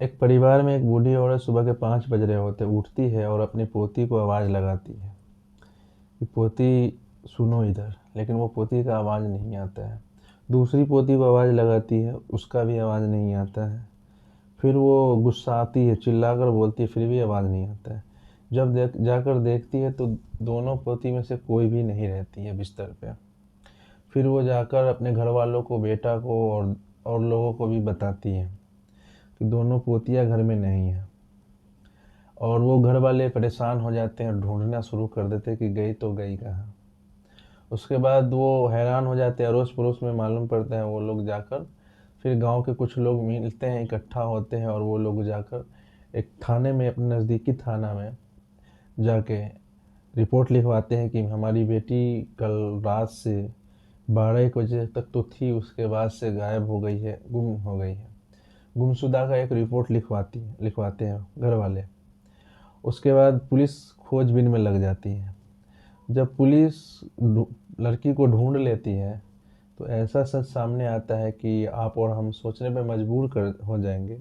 एक परिवार में एक बूढ़ी औरत सुबह के 5 बज रहे होते उठती है और अपनी पोती को आवाज़ लगाती है कि पोती सुनो इधर, लेकिन वो पोती का आवाज़ नहीं आता है। दूसरी पोती को आवाज़ लगाती है, उसका भी आवाज़ नहीं आता है। फिर वो गुस्साती है, चिल्लाकर बोलती है, फिर भी आवाज़ नहीं आता है। जब जाकर देखती है तो दोनों पोती में से कोई भी नहीं रहती है बिस्तर पे। फिर वो जाकर अपने घर वालों को, बेटा को और लोगों को भी बताती है कि दोनों पोतियाँ घर में नहीं हैं। और वो घर वाले परेशान हो जाते हैं, ढूंढना शुरू कर देते हैं कि गई तो गई कहाँ। उसके बाद वो हैरान हो जाते हैं, अड़ोस पड़ोस में मालूम पड़ता है। वो लोग जाकर फिर गांव के कुछ लोग मिलते हैं, इकट्ठा होते हैं और वो लोग जाकर एक थाने में, अपने नज़दीकी थाना में जाके रिपोर्ट लिखवाते हैं कि हमारी बेटी कल रात से 12 1 बजे तक तो थी, उसके बाद से गायब हो गई है, गुम हो गई है। गुमशुदा का एक रिपोर्ट लिखवाते हैं घर वाले। उसके बाद पुलिस खोजबीन में लग जाती है। जब पुलिस लड़की को ढूंढ लेती है तो ऐसा सच सामने आता है कि आप और हम सोचने पे मजबूर कर हो जाएंगे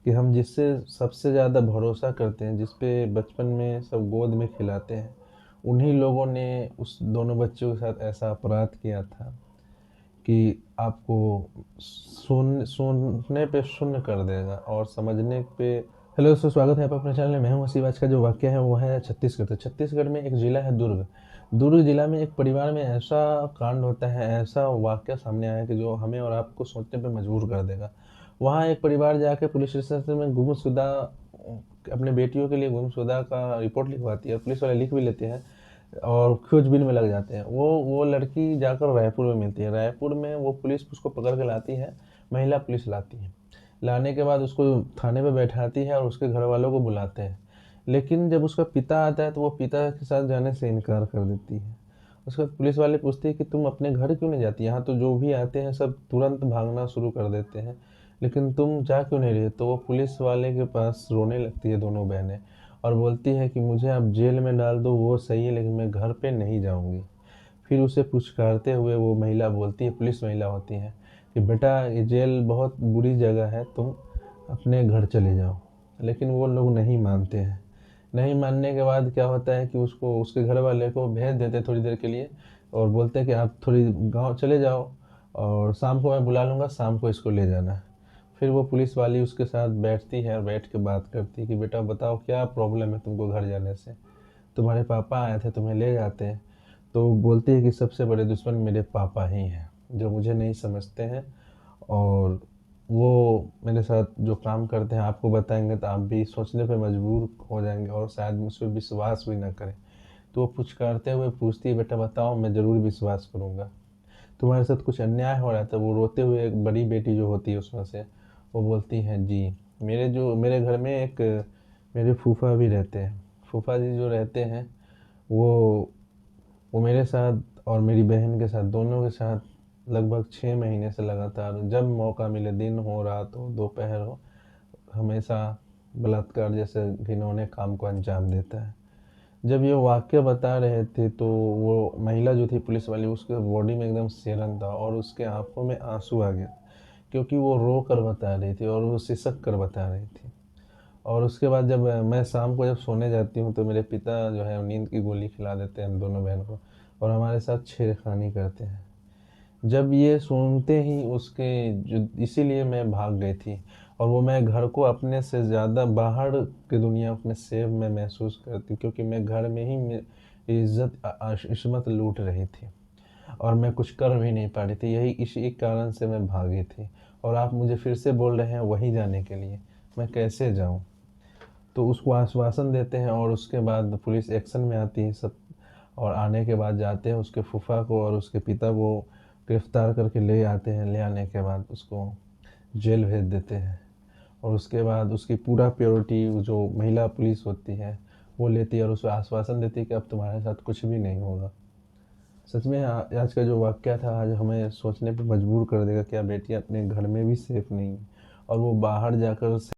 कि हम जिससे सबसे ज़्यादा भरोसा करते हैं, जिस पे बचपन में सब गोद में खिलाते हैं, उन्हीं लोगों ने उस दोनों बच्चों के साथ ऐसा अपराध किया था कि आपको सुनने पे शून्य कर देगा और समझने पे। हेलो दोस्तों, स्वागत है आपका अपने चैनल में। मैं हूं वसीम। आज का जो वाक्य है वो है छत्तीसगढ़। तो छत्तीसगढ़ में एक ज़िला है दुर्ग। दुर्ग जिला में एक परिवार में ऐसा कांड होता है, ऐसा वाक्य सामने आया कि जो हमें और आपको सोचने पे मजबूर कर देगा। वहाँ एक परिवार जाके पुलिस स्टेशन में गुमशुदा, अपने बेटियों के लिए गुमशुदा का रिपोर्ट लिखवाती है। पुलिस वाले लिख भी लेते हैं और खोजबीन में लग जाते हैं। वो लड़की जाकर रायपुर में मिलती है। रायपुर में वो पुलिस उसको पकड़ के लाती है, महिला पुलिस लाती है। लाने के बाद उसको थाने पे बैठाती है और उसके घर वालों को बुलाते हैं। लेकिन जब उसका पिता आता है तो वो पिता के साथ जाने से इनकार कर देती है। उसके बाद पुलिस वाले पूछते हैं कि तुम अपने घर क्यों नहीं जाती, यहाँ तो जो भी आते हैं सब तुरंत भागना शुरू कर देते हैं, लेकिन तुम जा क्यों नहीं रही। तो वो पुलिस वाले के पास रोने लगती है दोनों बहनें और बोलती है कि मुझे आप जेल में डाल दो वो सही है, लेकिन मैं घर पे नहीं जाऊंगी। फिर उसे पुचकारते हुए वो महिला बोलती है, पुलिस महिला होती है, कि बेटा ये जेल बहुत बुरी जगह है, तुम अपने घर चले जाओ। लेकिन वो लोग नहीं मानते हैं। नहीं मानने के बाद क्या होता है कि उसको, उसके घर वाले को भेज देते हैं थोड़ी देर के लिए और बोलते हैं कि आप थोड़ी गांव चले जाओ और शाम को मैं बुला लूँगा, शाम को इसको ले जाना। फिर वो पुलिस वाली उसके साथ बैठती है और बैठ के बात करती है कि बेटा बताओ क्या प्रॉब्लम है तुमको घर जाने से, तुम्हारे पापा आए थे तुम्हें ले जाते हैं। तो बोलती है कि सबसे बड़े दुश्मन मेरे पापा ही हैं, जो मुझे नहीं समझते हैं और वो मेरे साथ जो काम करते हैं, आपको बताएंगे तो आप भी सोचने पे मजबूर हो जाएंगे और शायद मुझ पर विश्वास भी ना करें। तो वो पुचकारते हुए पूछती है, बेटा बताओ, मैं ज़रूर विश्वास करूँगा। तुम्हारे साथ कुछ अन्याय हो रहा था। वो रोते हुए, एक बड़ी बेटी जो होती है उसमें से, वो बोलती है, जी मेरे घर में एक मेरे फूफा भी रहते हैं। फूफा जी जो रहते हैं वो वो मेरे साथ और मेरी बहन के साथ, दोनों के साथ लगभग 6 महीने से लगातार जब मौका मिले, दिन हो रात हो दोपहर हो, हमेशा बलात्कार जैसे घिनौने काम को अंजाम देता है। जब ये वाक्य बता रहे थे तो वो महिला जो थी पुलिस वाली, उसके बॉडी में एकदम सिरन था और उसके आंखों में आंसू आ गया, क्योंकि वो रो कर बता रही थी और वो सिसक कर बता रही थी। और उसके बाद जब मैं शाम को जब सोने जाती हूँ तो मेरे पिता जो है नींद की गोली खिला देते हैं हम दोनों बहन को और हमारे साथ छेड़खानी करते हैं। जब ये सुनते ही उसके जो, इसीलिए मैं भाग गई थी। और वो मैं घर को अपने से ज़्यादा बाहर की दुनिया अपने सेव में महसूस करती, क्योंकि मैं घर में ही मेरी इज्जत इस्मत लूट रही थी और मैं कुछ कर भी नहीं पा रही थी। यही इसी कारण से मैं भागी थी। और आप मुझे फिर से बोल रहे हैं वहीं जाने के लिए, मैं कैसे जाऊं। तो उसको आश्वासन देते हैं और उसके बाद पुलिस एक्शन में आती है सब। और आने के बाद जाते हैं उसके फूफा को और उसके पिता को गिरफ्तार करके ले आते हैं। ले आने के बाद उसको जेल भेज देते हैं और उसके बाद उसकी पूरा प्योरिटी जो महिला पुलिस होती है वो लेती है और उसे आश्वासन देती है कि अब तुम्हारे साथ कुछ भी नहीं होगा। सच में आज का जो वाक़या था आज हमें सोचने पे मजबूर कर देगा, क्या बेटियां अपने घर में भी सेफ नहीं हैं और वो बाहर जाकर